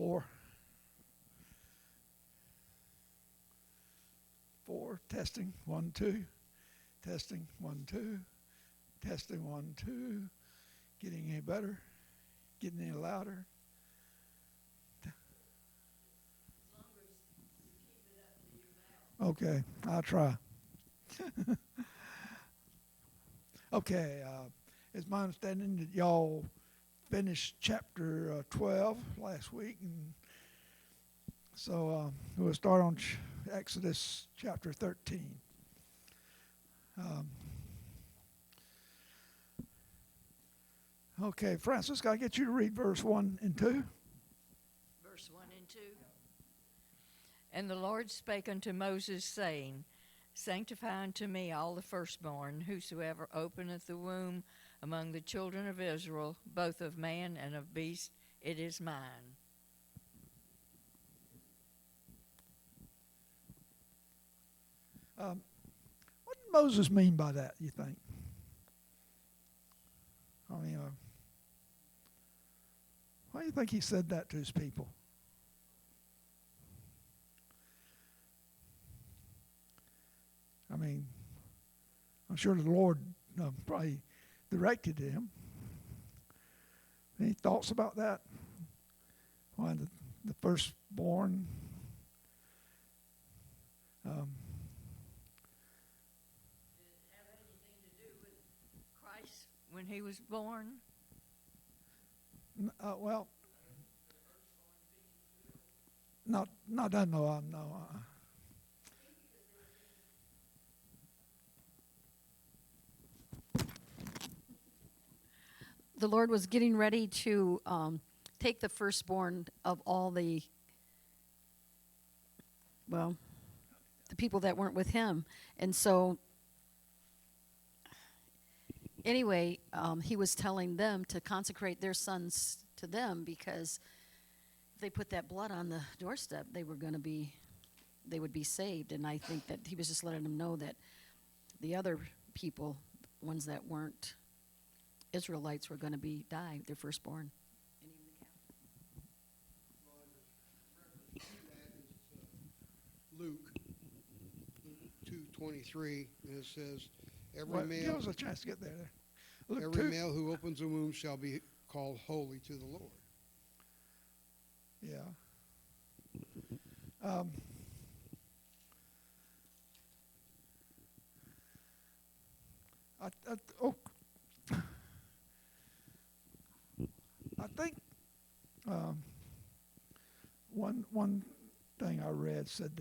4. 4, testing, 1, 2. Testing, 1, 2. Testing, 1, 2. Getting any better? Getting any louder? Okay, I'll try. Okay, it's my understanding that y'all finished chapter 12 last week, and so we'll start on Exodus chapter 13. Okay, Francis, can I get you to read verse 1 and 2? Verse 1 and 2. And the Lord spake unto Moses, saying, Sanctify unto me all the firstborn, whosoever openeth the womb among the children of Israel, both of man and of beast, it is mine. What did Moses mean by that, you think? I mean, why do you think he said that to his people? I mean, I'm sure the Lord probably directed him. Any thoughts about that? Why the firstborn? Did it have anything to do with Christ when he was born? Well, not I know of, no. The Lord was getting ready to take the firstborn of all the people that weren't with him. And so, anyway, he was telling them to consecrate their sons to them, because if they put that blood on the doorstep, they would be saved. And I think that he was just letting them know that the other people, ones that weren't Israelites, were going to die, their firstborn. Luke 2:23, and it says, Give us a chance to get there. Luke every 2. male who opens a womb shall be called holy to the Lord. Yeah. I think one thing I read said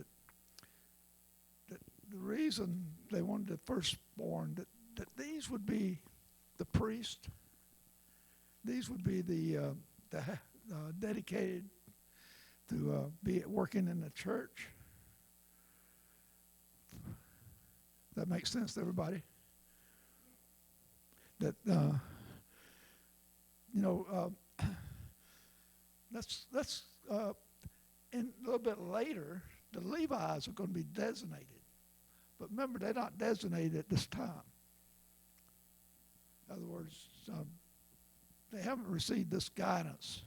that the reason they wanted the firstborn, that these would be the priest, these would be the dedicated to be working in the church. That makes sense to everybody. That that's in a little bit later, the Levites are going to be designated. But remember, they're not designated at this time. In other words, they haven't received this guidance.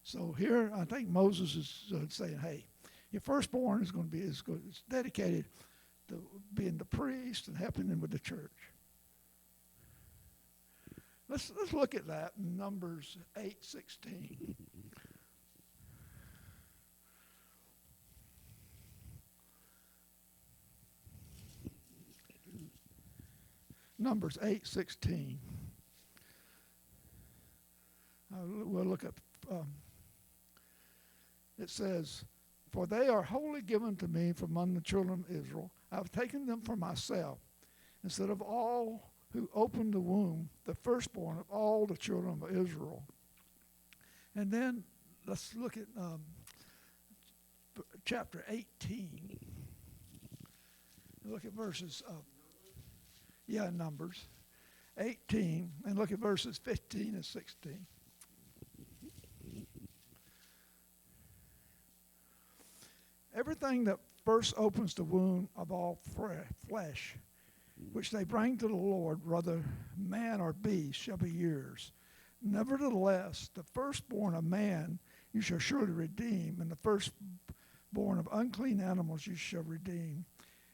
So here, I think Moses is saying, "Hey, your firstborn is going to be is dedicated to being the priest and helping them with the church." Let's look at that in Numbers 8:16. Numbers 8:16. We'll look at. It says, "For they are wholly given to me from among the children of Israel. I have taken them for myself, instead of all who opened the womb, the firstborn of all the children of Israel." And then let's look at chapter 18. Look at verses Numbers 18, and look at verses 15 and 16. "Everything that first opens the womb of all flesh, which they bring to the Lord, whether man or beast, shall be yours. Nevertheless, the firstborn of man you shall surely redeem, and the firstborn of unclean animals you shall redeem.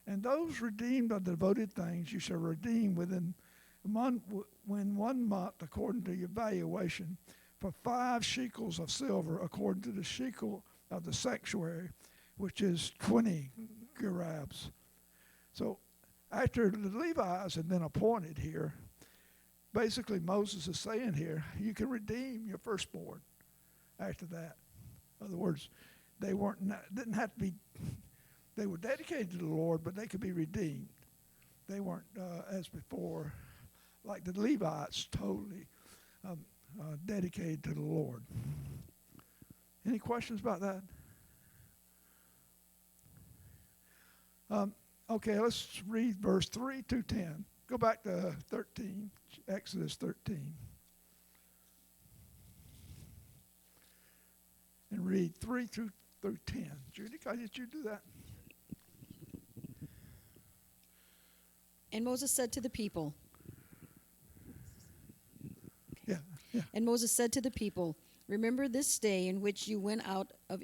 And those redeemed of devoted things you shall redeem when 1 month according to your valuation, for 5 shekels of silver according to the shekel of the sanctuary, which is 20 gerabs. So after the Levites had been appointed here, basically Moses is saying here, you can redeem your firstborn after that. In other words, didn't have to be, they were dedicated to the Lord, but they could be redeemed. They weren't, as before, like the Levites, totally dedicated to the Lord. Any questions about that? Okay, let's read verse 3 to 10. Go back to 13, Exodus 13. And read 3 through 10. Judy, did you do that? And Moses said to the people, Yeah, yeah. And Moses said to the people, remember this day in which you went out of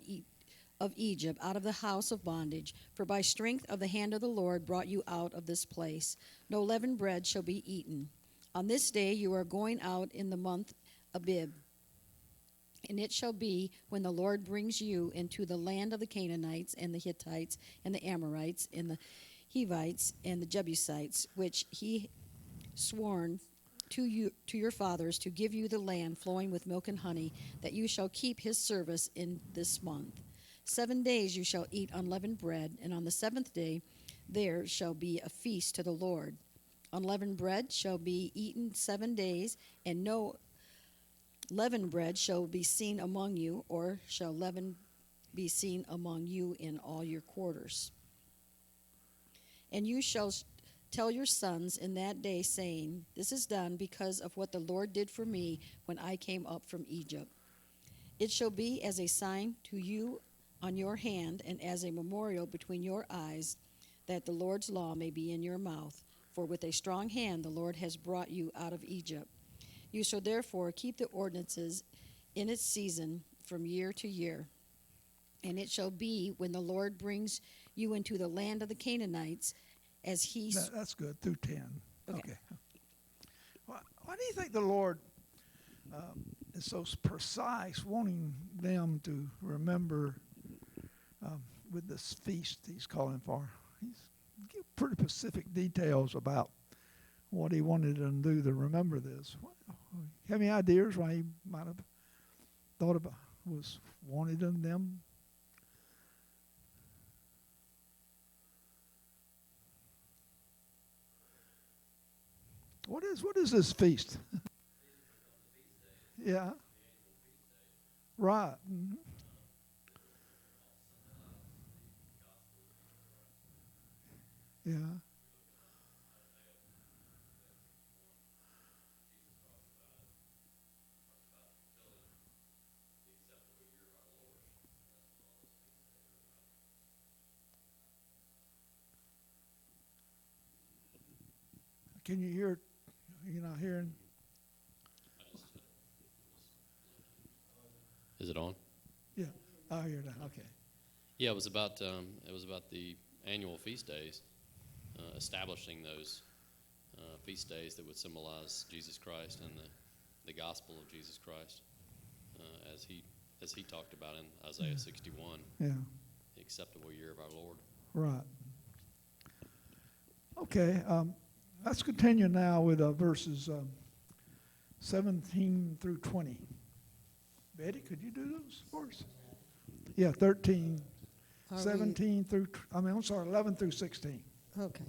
Egypt, out of the house of bondage, for by strength of the hand of the Lord brought you out of this place. No leavened bread shall be eaten. On this day you are going out in the month Abib. And it shall be when the Lord brings you into the land of the Canaanites and the Hittites and the Amorites and the Hivites and the Jebusites, which he sworn to your fathers to give you the land flowing with milk and honey, that you shall keep his service in this month. 7 days you shall eat unleavened bread, and on the 7th day there shall be a feast to the Lord. Unleavened bread shall be eaten 7 days, and no leavened bread shall be seen among you, or shall leaven be seen among you in all your quarters. And you shall tell your sons in that day, saying, this is done because of what the Lord did for me when I came up from Egypt. It shall be as a sign to you on your hand, and as a memorial between your eyes, that the Lord's law may be in your mouth. For with a strong hand the Lord has brought you out of Egypt. You shall therefore keep the ordinances in its season from year to year. And it shall be when the Lord brings you into the land of the Canaanites, as he... That's good, through 10. Okay. Why do you think the Lord is so precise, wanting them to remember with this feast he's calling for? He's give pretty specific details about what he wanted them to do to remember this. Have any ideas why he might have thought about, was wanted them? What is this feast? Yeah. Right. Mm-hmm. Yeah. Can you hear? You're not hearing? Is it on? Yeah. I hear that. Okay. Yeah, it was about the annual feast days, establishing those feast days that would symbolize Jesus Christ and the gospel of Jesus Christ, as he talked about in Isaiah 61, Yeah. the acceptable year of our Lord. Right. Okay. Let's continue now with verses 17 through 20. Betty, could you do those for us? Yeah, 13, 17 through, 11 through 16. Okay.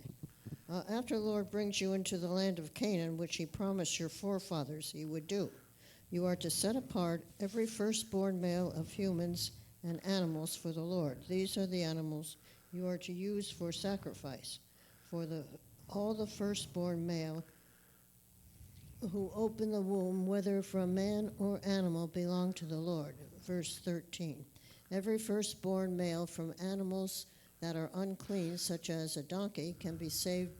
After the Lord brings you into the land of Canaan, which he promised your forefathers he would do, you are to set apart every firstborn male of humans and animals for the Lord. These are the animals you are to use for sacrifice. For all the firstborn male who open the womb, whether from man or animal, belong to the Lord. Verse 13. Every firstborn male from animals that are unclean, such as a donkey, can be saved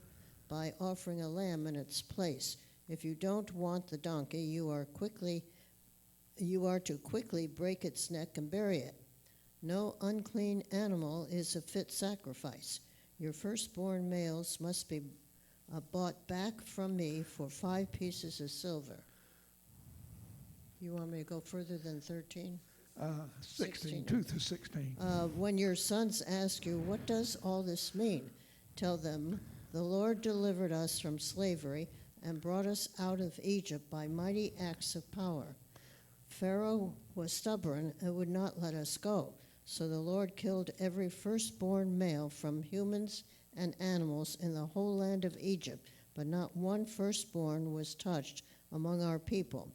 by offering a lamb in its place. If you don't want the donkey, you are quickly you are to quickly break its neck and bury it. No unclean animal is a fit sacrifice. Your firstborn males must be bought back from me for 5 pieces of silver. You want me to go further than 13? 16, 2 through 16. When your sons ask you, what does all this mean? Tell them, the Lord delivered us from slavery and brought us out of Egypt by mighty acts of power. Pharaoh was stubborn and would not let us go. So the Lord killed every firstborn male from humans and animals in the whole land of Egypt, but not one firstborn was touched among our people.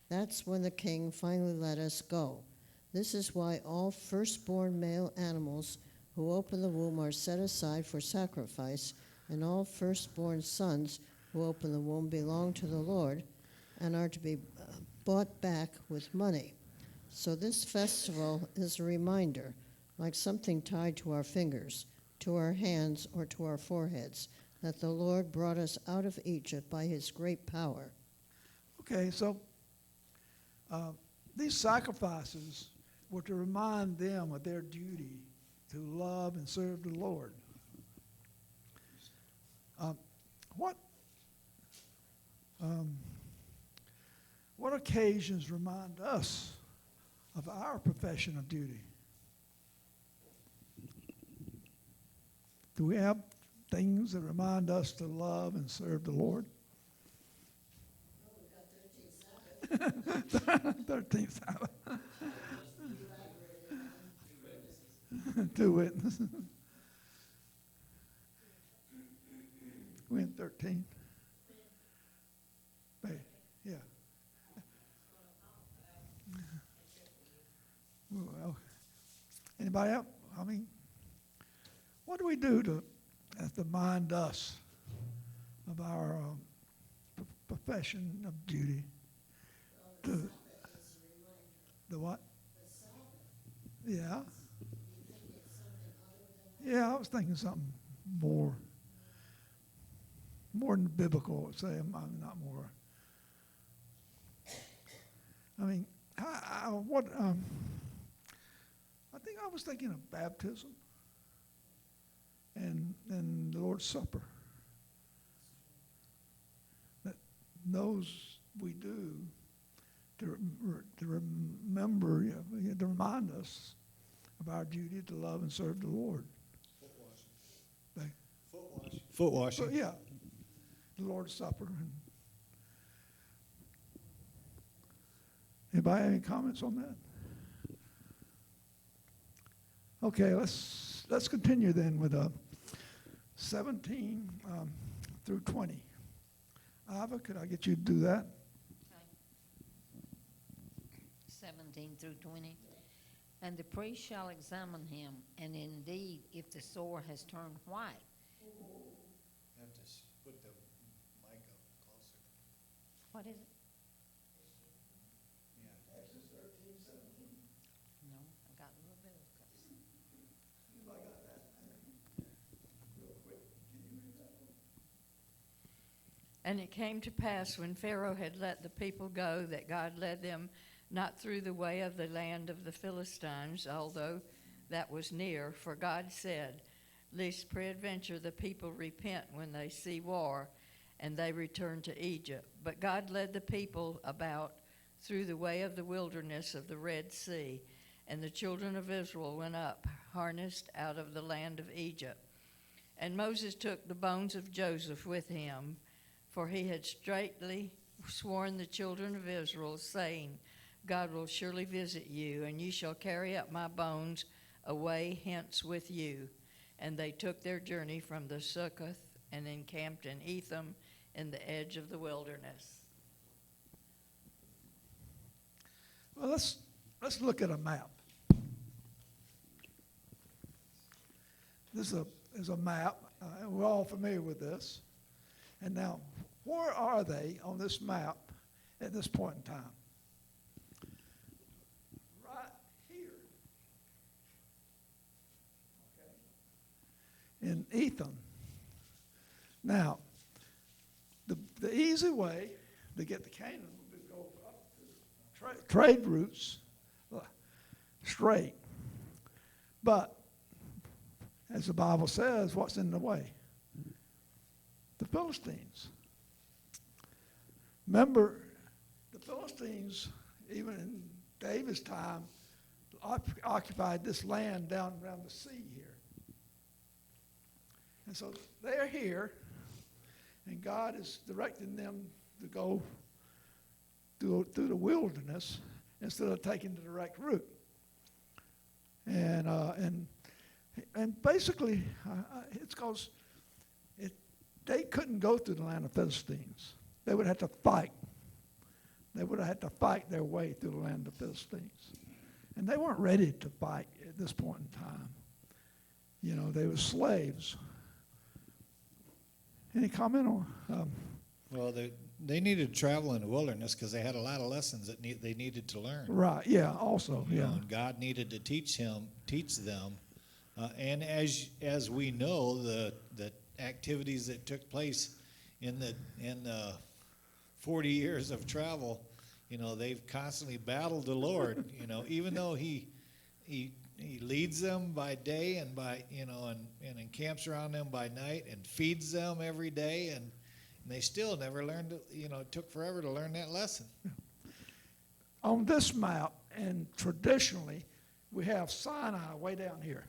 That's when the king finally let us go. This is why all firstborn male animals who open the womb are set aside for sacrifice, and all firstborn sons who open the womb belong to the Lord and are to be bought back with money. So this festival is a reminder, like something tied to our fingers, to our hands, or to our foreheads, that the Lord brought us out of Egypt by his great power. Okay, so these sacrifices were to remind them of their duty to love and serve the Lord. What occasions remind us of our profession of duty? Do we have things that remind us to love and serve the Lord? 13th Sabbath. 2 witnesses. We in 13. Yeah. Well, anybody else? I mean, what do we do to remind us of our profession of duty? The what? Yeah. Yeah, I was thinking something more than biblical. Say, not more. I mean, I think I was thinking of baptism and the Lord's Supper. That those we do to remember, to remind us of our duty to love and serve the Lord. Foot washing. So, yeah, the Lord's Supper. And anybody have any comments on that? Okay, let's continue then with 17 through 20. Ava, could I get you to do that? 17 through 20. And the priest shall examine him, and indeed, if the sore has turned white. You have to put the mic up closer. What is it? Yeah. No, I got a little bit of it. And it came to pass when Pharaoh had let the people go that God led them not through the way of the land of the Philistines, although that was near, for God said, lest peradventure the people repent when they see war, and they return to Egypt. But God led the people about through the way of the wilderness of the Red Sea, and the children of Israel went up, harnessed out of the land of Egypt. And Moses took the bones of Joseph with him, for he had straitly sworn the children of Israel, saying, God will surely visit you, and you shall carry up my bones away hence with you. And they took their journey from the Succoth and encamped in Etham in the edge of the wilderness. Well, let's look at a map. This is a map. We're all familiar with this. And now, where are they on this map at this point in time? Right here. Okay. In Etham. Now, the easy way to get to Canaan would be to go up trade routes straight. But, as the Bible says, what's in the way? The Philistines. Remember, the Philistines, even in David's time, occupied this land down around the sea here. And so they're here, and God is directing them to go through the wilderness instead of taking the direct route. And basically, it's because they couldn't go through the land of Philistines. They would have to fight. They would have had to fight their way through the land of Philistines. And they weren't ready to fight at this point in time. You know, they were slaves. Any comment on? Well, they needed to travel in the wilderness because they had a lot of lessons that they needed to learn. Right, yeah, also, You yeah. know, and God needed to teach them. And as we know, the activities that took place in the 40 years of travel, you know, they've constantly battled the Lord. You know, even though He leads them by day and by and encamps around them by night and feeds them every day, and they still never learned. It took forever to learn that lesson. On this map, and traditionally, we have Sinai way down here.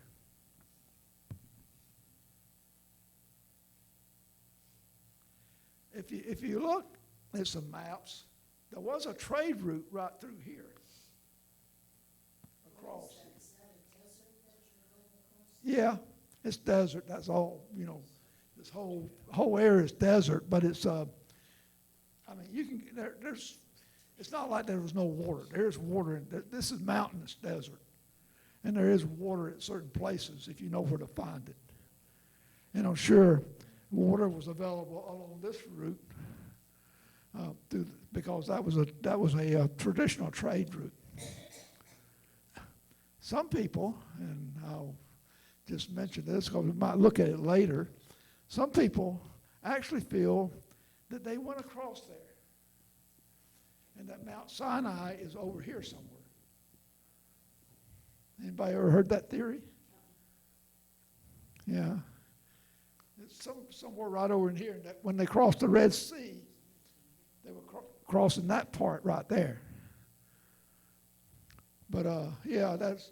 If you look at some maps, there was a trade route right through here. Across. Yeah, it's desert. That's all. You know, this whole area is desert, but it's. I mean, you can there's. It's not like there was no water. There's water. This is mountainous desert, and there is water at certain places if you know where to find it. And I'm sure water was available along this route because that was a traditional trade route. Some people, and I'll just mention this because we might look at it later, some people actually feel that they went across there and that Mount Sinai is over here somewhere. Anybody ever heard that theory? Yeah. It's somewhere right over in here. That when they crossed the Red Sea, they were crossing that part right there. But yeah, that's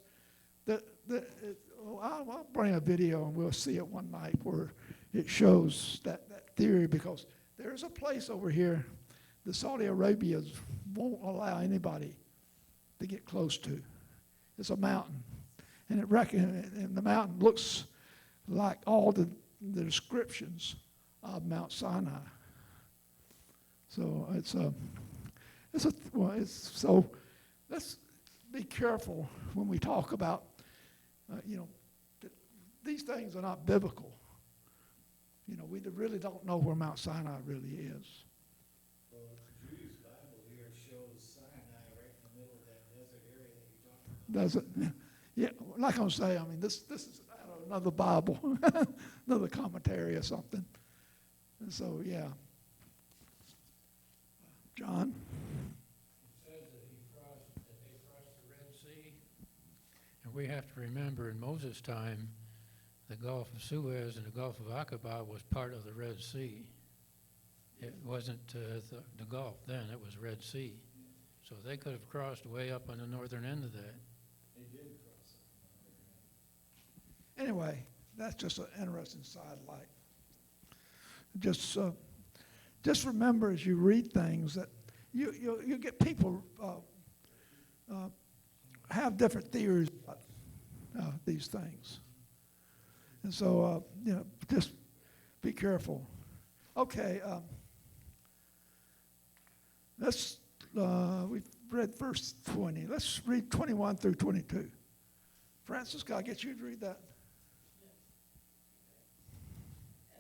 I'll bring a video and we'll see it one night where it shows that theory, because there's a place over here the Saudi Arabians won't allow anybody to get close to. It's a mountain, and and the mountain looks like all the descriptions of Mount Sinai. So so let's be careful when we talk about these things are not biblical. You know, we really don't know where Mount Sinai really is. Well, Judy's Bible here shows Sinai right in the middle of that desert area that you're talking about. Does it? Yeah, I'm not going to say. I mean, this is out of another Bible, another commentary or something. And so, yeah. John? It says that they crossed the Red Sea. And we have to remember in Moses' time, the Gulf of Suez and the Gulf of Aqaba was part of the Red Sea. It wasn't the Gulf then, it was Red Sea. So they could have crossed way up on the northern end of that. They did cross it. Anyway, that's just an interesting sidelight. Just remember as you read things that you get people have different theories about these things. And so, just be careful. Okay, we've read verse 20. Let's read 21 through 22. Francis, can I get you to read that?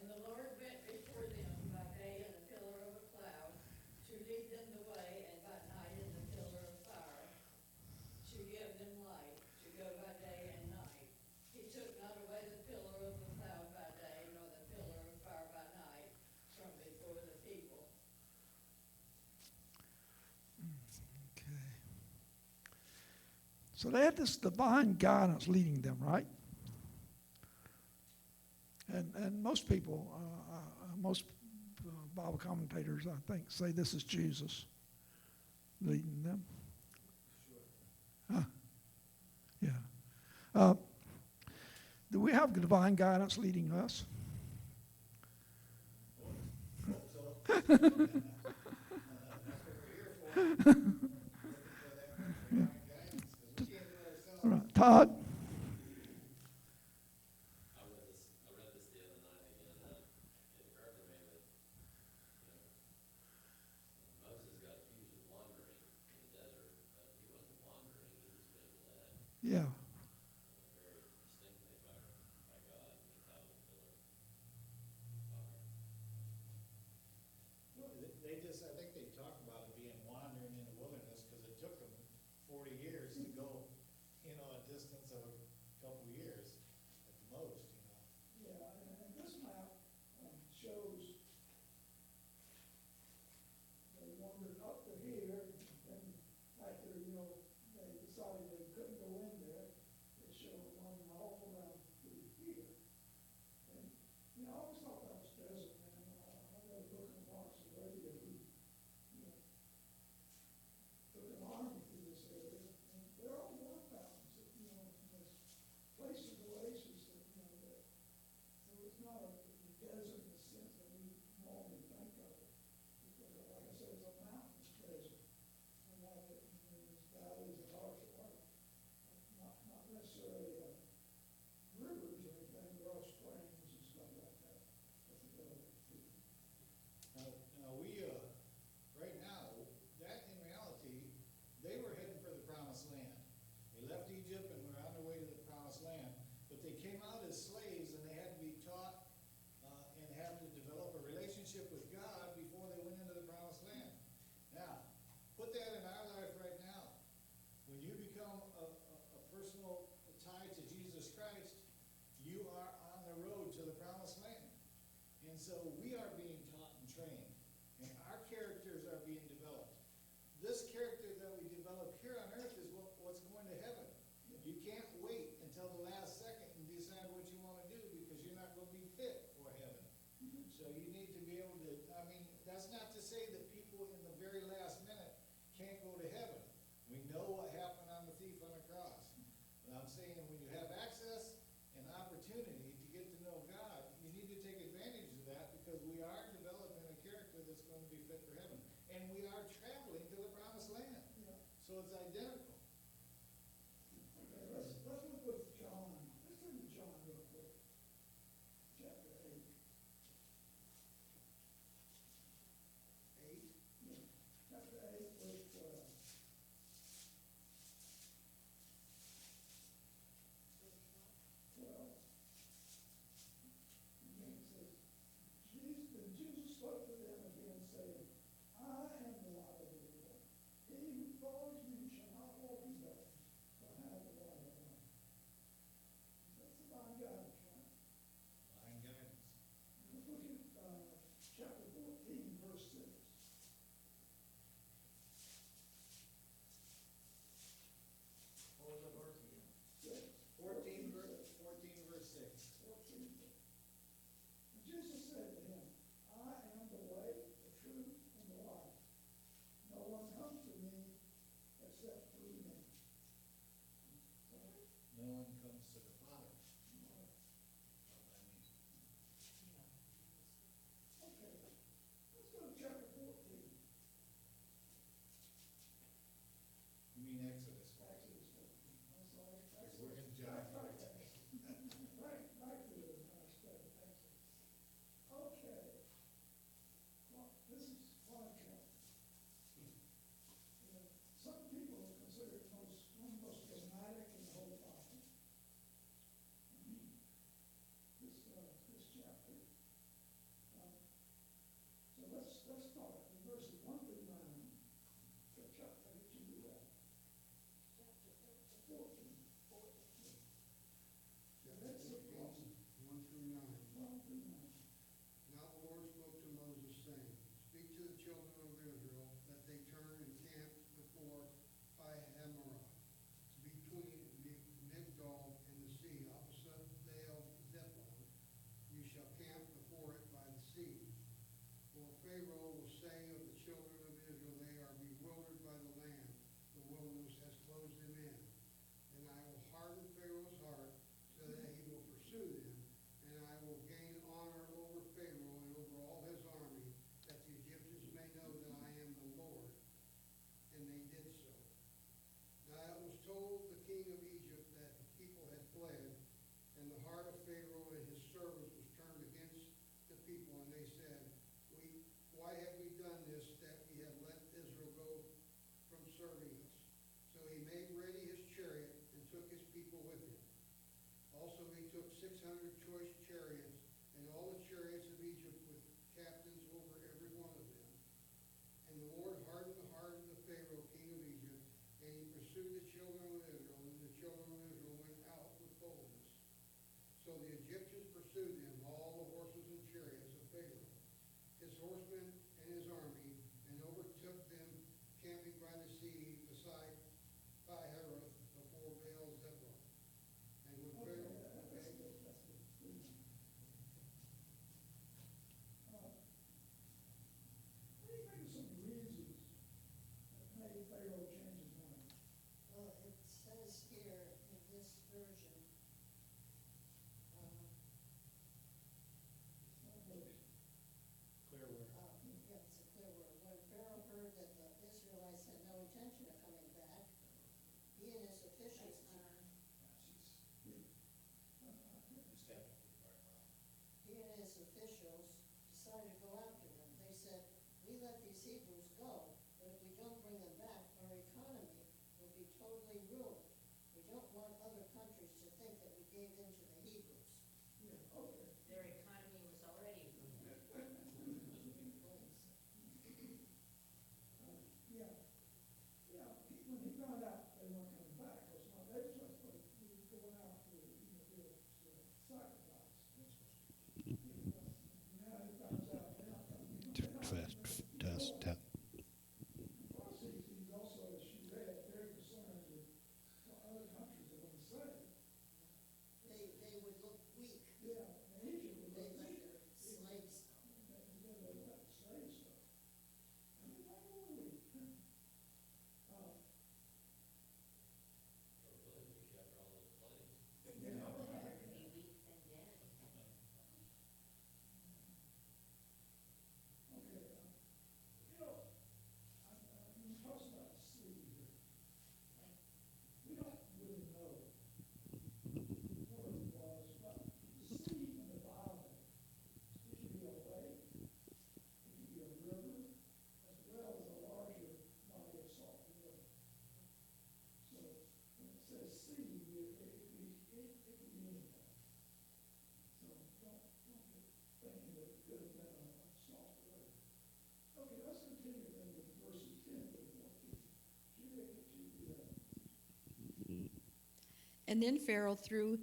And the Lord went before them by day in a pillar of a cloud, to lead them the way, and by night in the pillar of fire, to give them light, to go by day and night. He took not away the pillar of the cloud by day, nor the pillar of fire by night, from before the people. Okay. So they had this divine guidance leading them, right? And most people, most Bible commentators, I think, say this is Jesus leading them. Huh? Yeah. Do we have divine guidance leading us? All right. Todd? I read this the other night again, it occurred to me that, Moses got accused of wandering in the desert, but he wasn't wandering, he was being led Yeah. very distinctly by God in the cloud and pillar of fire. I think they talk about it being wandering in the wilderness because it took them 40 years to go, a distance of a couple years at the most, Yeah, and this map shows they wandered up to here, and after, they decided they couldn't go in there, they showed them wandering all around through here. And, I always thought that was desert, man. I read a book on Marcus Aurelius who, took an army through this area, and there are water fountains that, there's places, oases that, so it's not a desert in the sense that we normally think of it. Because, like I said, it's a mountainous desert. And like it, there's valleys and harsh water. Not necessarily rivers or anything, there are springs and stuff like that. That's a desert. Now right now, that in reality, they were heading for the promised land. They left Egypt and were on their way to the promised land, but they came out as slaves and they had to be taught and have to develop a relationship with God before they went into the promised land. Now, put that in our life right now. When you become a personal tie to Jesus Christ, you are on the road to the promised land. And so we are being taught and trained, and our characters are being developed. This character that we develop here on earth is what's going to heaven. You can't wait until the last second and decide what you want to do because you're not going to be fit for heaven. So you need to be able to, that's not to say that people in the very last minute can't go to heaven. We know what happened on the thief on the cross. But I'm saying when you have access and opportunity to get to know God, you need to take advantage of that because we are developing a character that's going to be fit for heaven. And we are traveling to the promised land. Yeah. So it's identical. Okay, let's look with John. Let's turn to John real quick. Chapter 8. 8? Yeah. Chapter 8, verse 12. Jesus spoke to them again, saying, I am the light of the world. He who follows me shall not serving us. So he made ready his chariot and took his people with him. Also he took 600 choice chariots and all the chariots of Egypt with captains over every one of them. And the Lord hardened the heart of the Pharaoh, king of Egypt, and he pursued the children of Israel, and the children of Israel went out with boldness. So the Egyptians pursued them, all the horses and chariots of Pharaoh, his horsemen and his army, and overtook them camping by the sea beside Fairhope before Baal Zebulun. And when Pharaoh, What do you think of some reasons that made Pharaoh change his mind? Well, it says here in this version, Clear word. yeah, it's a clear word. When Pharaoh heard that the Israelites had no intention of coming back, he and his officials, decided to go after them. They said, "We let these Hebrews go, but if we don't bring them back, our economy will be totally ruined. We don't want other countries to think that we gave in to the Hebrews." Yeah, okay. Their economy was already ruined. Yeah, yeah, when he found out they weren't coming back, because now they were supposed to be going out to, do a sacrifice. Now he finds out they're not coming. Test. Plus, he's also, as she read, very concerned with other countries that want to say. They would look weak. Yeah, and Egypt was They like, let their slaves go. they let the slaves go. I mean, why were we? Yeah, right. Be weak and dead. Okay, when he talks about the sea here, we don't really know what it was, but the sea in the Bible, it can be a lake, it can be a river, as well as a larger body of salt water. So when it says sea, it could be anything. So don't get thinking that it could have been a salt water. Okay, let's continue then with verses 10 to 14. Julia, could you do that? And then Pharaoh drew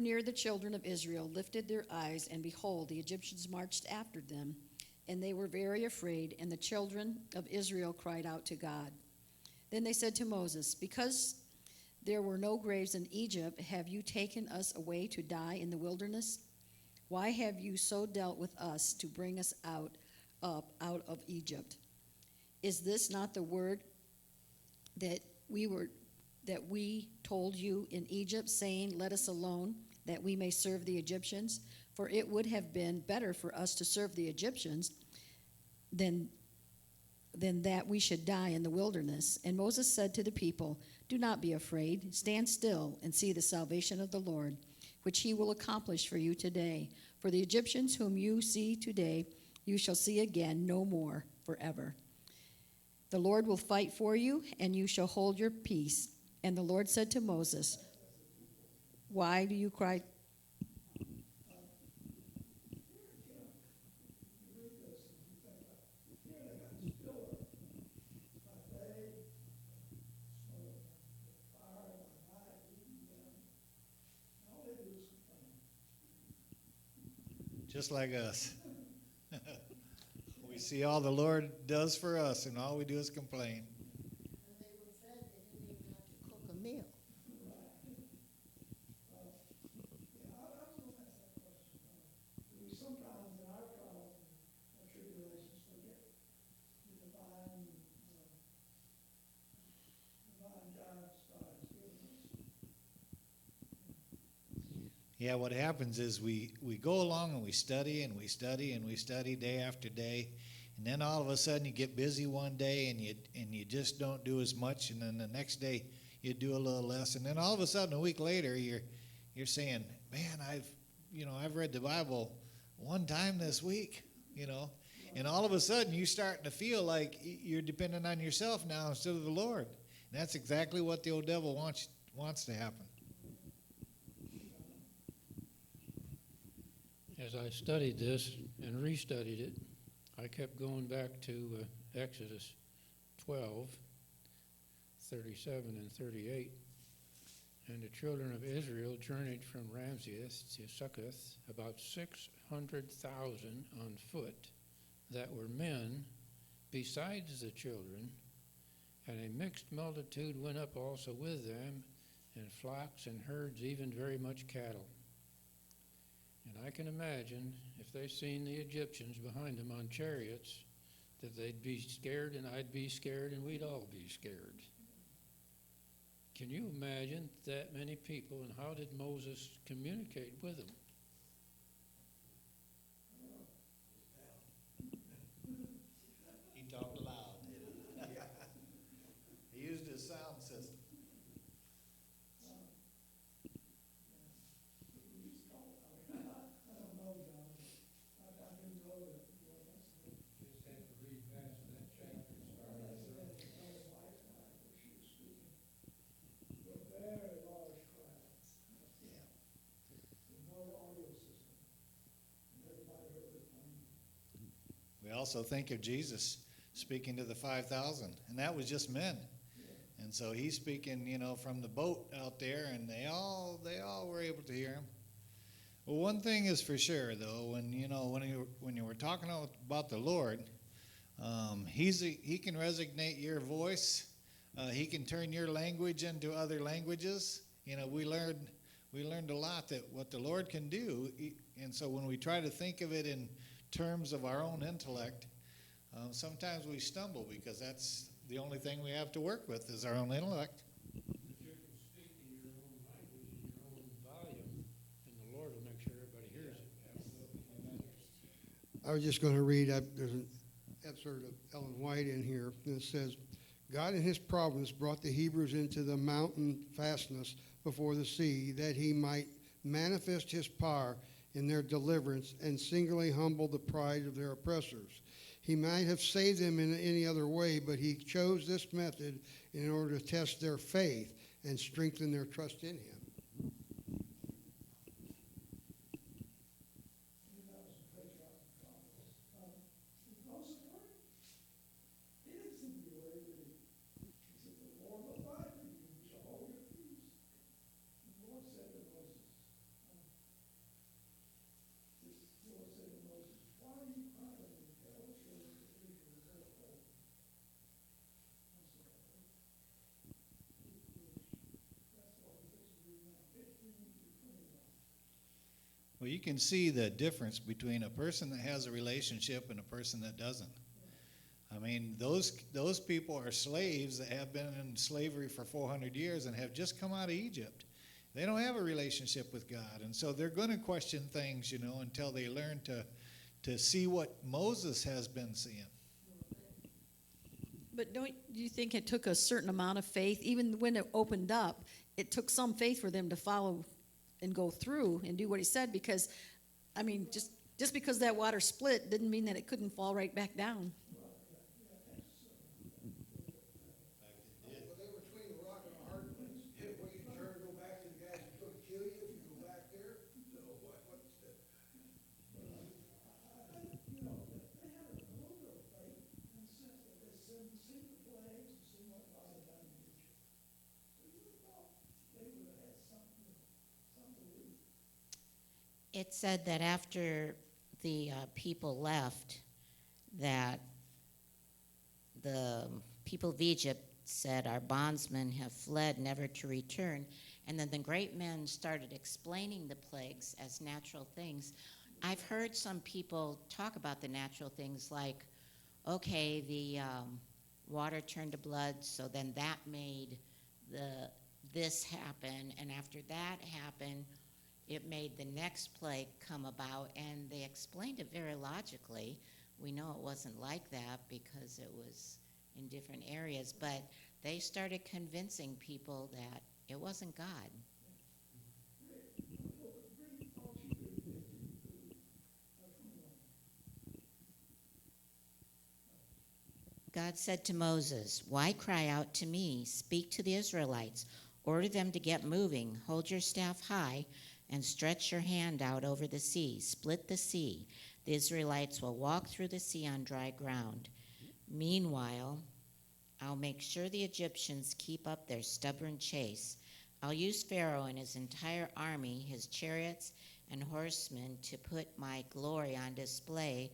near the children of Israel, lifted their eyes, and behold, the Egyptians marched after them, and they were very afraid, and the children of Israel cried out to God. Then they said to Moses, "Because there were no graves in Egypt, have you taken us away to die in the wilderness? Why have you so dealt with us to bring us out of Egypt? Is this not the word that we told you in Egypt, saying, 'Let us alone, that we may serve the Egyptians'? For it would have been better for us to serve the Egyptians than that we should die in the wilderness." And Moses said to the people, "Do not be afraid. Stand still and see the salvation of the Lord, which he will accomplish for you today. For the Egyptians whom you see today, you shall see again no more forever. The Lord will fight for you, and you shall hold your peace." And the Lord said to Moses, "Why do you cry?" Just like us. We see all the Lord does for us, and all we do is complain. And they were fed, they didn't even have to cook a meal. We sometimes in our trials and tribulations forget the divine guidance God has given us. Yeah, what happens is we go along and we study and we study and we study day after day, and then all of a sudden you get busy one day and you just don't do as much, and then the next day you do a little less, and then all of a sudden a week later you're saying, "Man, I've read the Bible one time this week," And all of a sudden, you're starting to feel like you're dependent on yourself now instead of the Lord. And that's exactly what the old devil wants to happen. As I studied this and restudied it, I kept going back to Exodus 12, 37 and 38. And the children of Israel journeyed from Ramses to Succoth, about 600,000 on foot, that were men, besides the children, and a mixed multitude went up also with them, and flocks and herds, even very much cattle. And I can imagine if they seen the Egyptians behind them on chariots, that they'd be scared, and I'd be scared, and we'd all be scared. Can you imagine that many people, and how did Moses communicate with them? He talked loud. He used his sound system. We also think of Jesus speaking to the 5,000, and that was just men. And so he's speaking, from the boat out there, and they all were able to hear him. Well, one thing is for sure, though, when you were talking about the Lord, he can resonate your voice. He can turn your language into other languages. We learned a lot that what the Lord can do, and so when we try to think of it in terms of our own intellect, sometimes we stumble because that's the only thing we have to work with is our own intellect. If you can speak in your own language, in your own volume, and the Lord will make sure everybody hears it. I was just going to read, there's an excerpt of Ellen White in here, and it says, God in his providence brought the Hebrews into the mountain fastness before the sea, that he might manifest his power in their deliverance and singularly humble the pride of their oppressors. He might have saved them in any other way, but he chose this method in order to test their faith and strengthen their trust in him. Well, you can see the difference between a person that has a relationship and a person that doesn't. I mean, those people are slaves that have been in slavery for 400 years and have just come out of Egypt. They don't have a relationship with God, and so they're going to question things, until they learn to see what Moses has been seeing. But don't you think it took a certain amount of faith, even when it opened up, it took some faith for them to follow and go through and do what he said? Because, just because that water split didn't mean that it couldn't fall right back down. Well, they were between a rock and a hard place. What, you turn and go back to the guys who could kill you if you go back there? So what's the... It said that after the people left, that the people of Egypt said, our bondsmen have fled, never to return. And then the great men started explaining the plagues as natural things. I've heard some people talk about the natural things like, okay, the water turned to blood, so then that made this happen, and after that happened, it made the next plague come about, and they explained it very logically. We know it wasn't like that because it was in different areas, but they started convincing people that it wasn't God. God said to Moses, "Why cry out to me? Speak to the Israelites. Order them to get moving. Hold your staff high and stretch your hand out over the sea. Split the sea. The Israelites will walk through the sea on dry ground. Meanwhile, I'll make sure the Egyptians keep up their stubborn chase. I'll use Pharaoh and his entire army, his chariots and horsemen, to put my glory on display,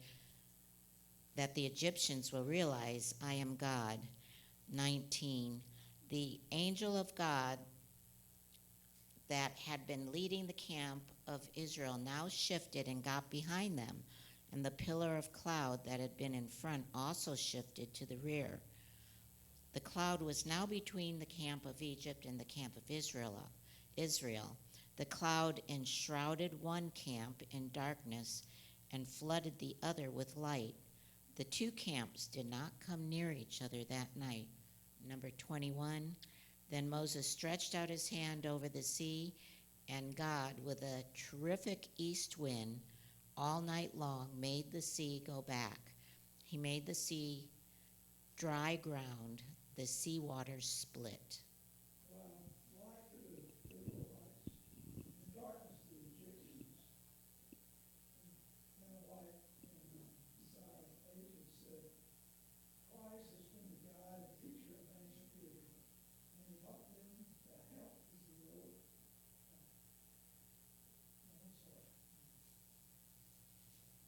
that the Egyptians will realize I am God." 19. The angel of God that had been leading the camp of Israel now shifted and got behind them, and the pillar of cloud that had been in front also shifted to the rear. The cloud was now between the camp of Egypt and the camp of Israel. The cloud enshrouded one camp in darkness and flooded the other with light. The two camps did not come near each other that night. Number 21, then Moses stretched out his hand over the sea, and God, with a terrific east wind, all night long made the sea go back. He made the sea dry ground. The sea waters split. Light to the Israelites, and darkness to the Egyptians. And like Isaiah 8, it said, Christ has been the guide and teacher of ancient Israel, and he taught them to help is the Lord. I'm sorry.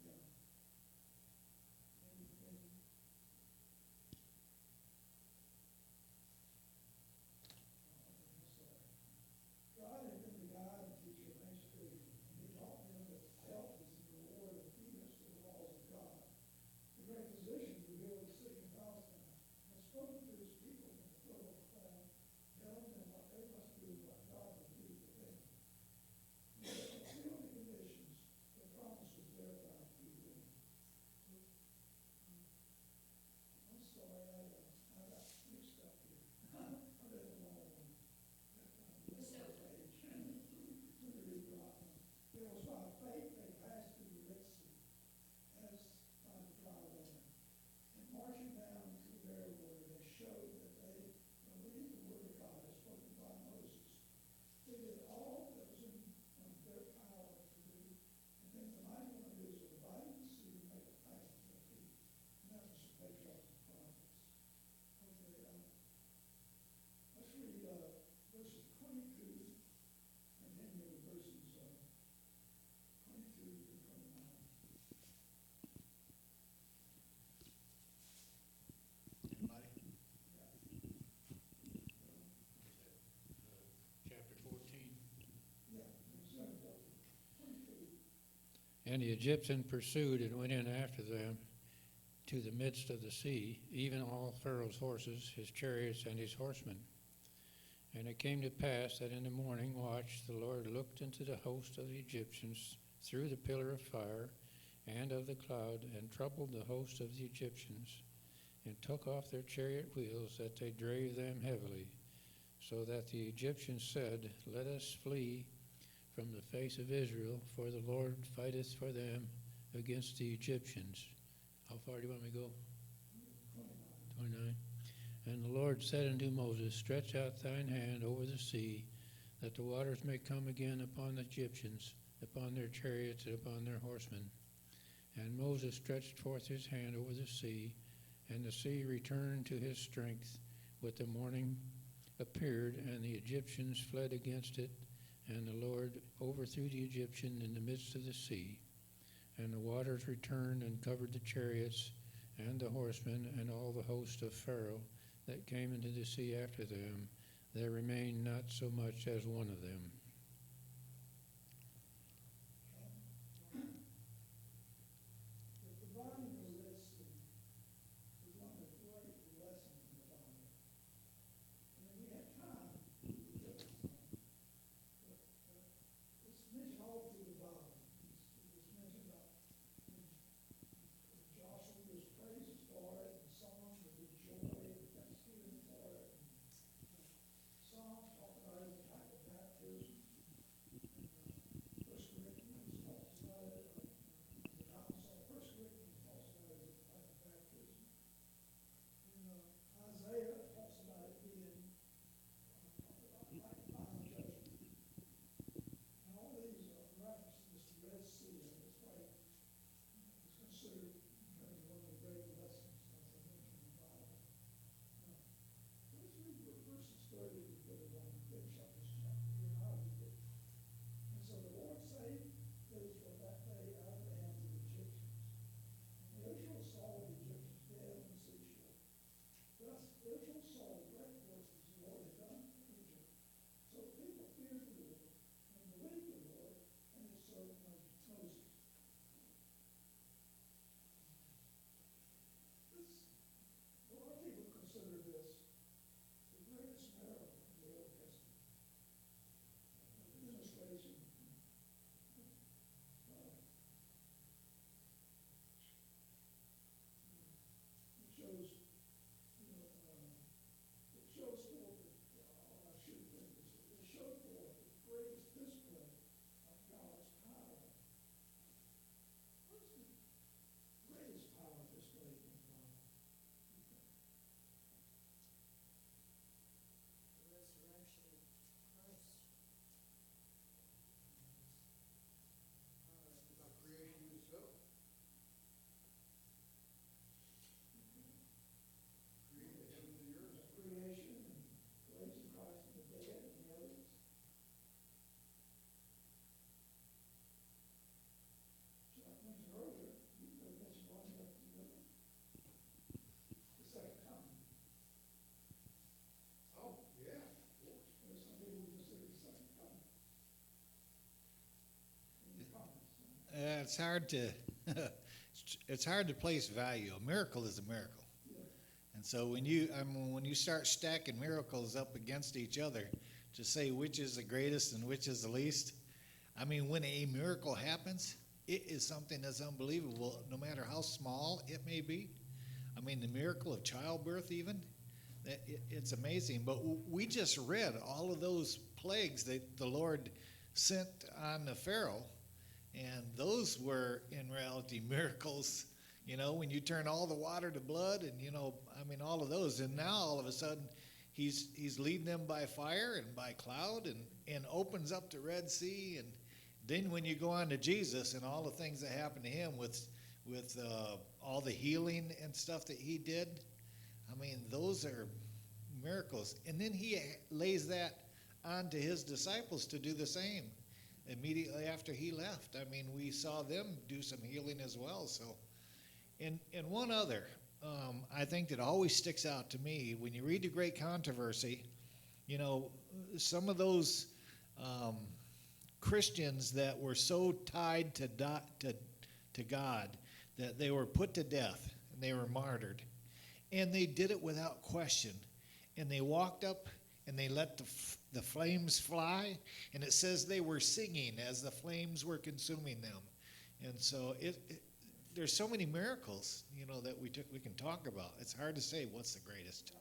Yeah. God had been the guide and teacher of ancient Israel, and he taught them that health is the reward of obedience to the laws of God. The great physician who healed the sick in Palestine had spoken to his people in the pillar of cloud, telling them what they must do and what God would do for them. When they fulfilled the conditions, the promise was verified through them. I'm sorry, I got mixed up here. I read the wrong one. It was by faith they passed through the Red Sea, as by the dry land. And marching down through their water, they showed that they believed the word of God as spoken by Moses. They did all that was in their power to do. And then the mighty one of Israel divided the sea and made a path for their feet. And that was the patriarchs and prophets. Okay, let's read verses 22. And then the verses 22 to 29. Anybody? Chapter 14. Yeah, verse 22. And the Egyptian pursued and went in after them to the midst of the sea, even all Pharaoh's horses, his chariots, and his horsemen. And it came to pass that in the morning watch the Lord looked into the host of the Egyptians through the pillar of fire and of the cloud, and troubled the host of the Egyptians, and took off their chariot wheels, that they drave them heavily, so that the Egyptians said, "Let us flee from the face of Israel, for the Lord fighteth for them against the Egyptians." How far do you want me to go? 29. And the Lord said unto Moses, "Stretch out thine hand over the sea, that the waters may come again upon the Egyptians, upon their chariots, and upon their horsemen." And Moses stretched forth his hand over the sea, and the sea returned to his strength. With the morning appeared, and the Egyptians fled against it, and the Lord overthrew the Egyptian in the midst of the sea. And the waters returned and covered the chariots and the horsemen and all the host of Pharaoh that came into the sea after them. There remained not so much as one of them. The dividing of the Red Sea is one of the great lessons in the Bible. And if we had time, we could look at some. But it's mentioned all through the Bible. It's mentioned about when Joshua was praised for it, and songs of the joy and thanksgiving for it. And Psalms talk about it as a type of baptism. it's hard to it's hard to place value. A miracle is a miracle. And so when you start stacking miracles up against each other to say which is the greatest and which is the least, I mean, when a miracle happens, it is something that's unbelievable, no matter how small it may be. I mean, the miracle of childbirth, even, it's amazing. But we just read all of those plagues that the Lord sent on the Pharaoh, and those were, in reality, miracles. You know, when you turn all the water to blood, and, you know, I mean, all of those. And now, all of a sudden, he's leading them by fire and by cloud, and opens up the Red Sea. And then when you go on to Jesus and all the things that happened to him with all the healing and stuff that he did, I mean, those are miracles. And then he lays that on to his disciples to do the same immediately after he left. I mean, we saw them do some healing as well. So, and one other, I think that always sticks out to me when you read the Great Controversy, you know, some of those Christians that were so tied to God that they were put to death and they were martyred, and they did it without question, and they walked up and they let the flames fly, and it says they were singing as the flames were consuming them. And so there's so many miracles, you know, that we can talk about. It's hard to say what's the greatest.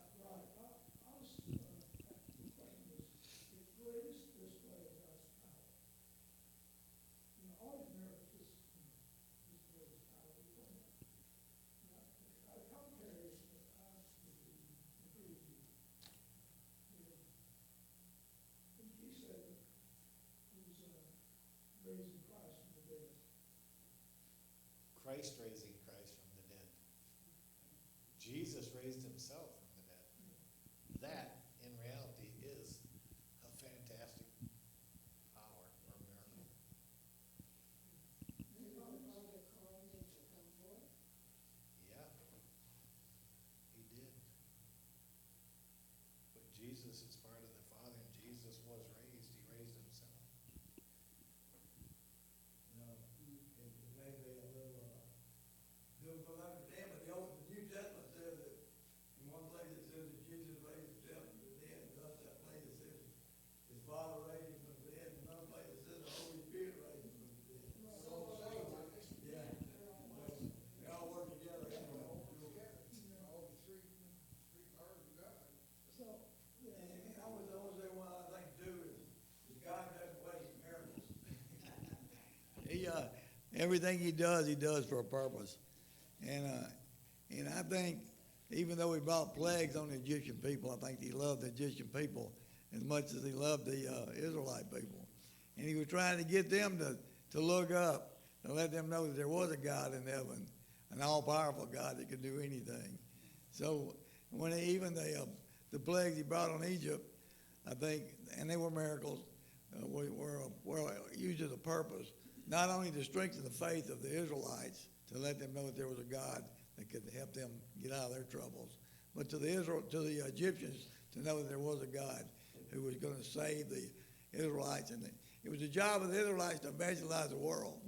Christ raising Christ from the dead. Jesus raised himself from the dead. That, in reality, is a fantastic power or miracle. Yeah, he did. But Jesus is part of the Father, and Jesus was raised. He raised himself. They'll understand, but the New Testament says that in one place it says that Jesus raised himself from the dead, and thus that place it says his Father raised him from the dead, and another place it says the Holy Spirit raised him from the dead. Yeah. They all work together. All the three powers of God. And I was say one other thing too is God doesn't waste miracles. Everything he does for a purpose. And I think, even though he brought plagues on the Egyptian people, I think he loved the Egyptian people as much as he loved the Israelite people. And he was trying to get them to look up, to let them know that there was a God in heaven, an all-powerful God that could do anything. So when even the plagues he brought on Egypt, I think, and they were miracles, were used as a purpose, not only to strengthen the faith of the Israelites, to let them know that there was a God that could help them get out of their troubles, but to the Egyptians to know that there was a God who was going to save the Israelites. And it was the job of the Israelites to evangelize the world.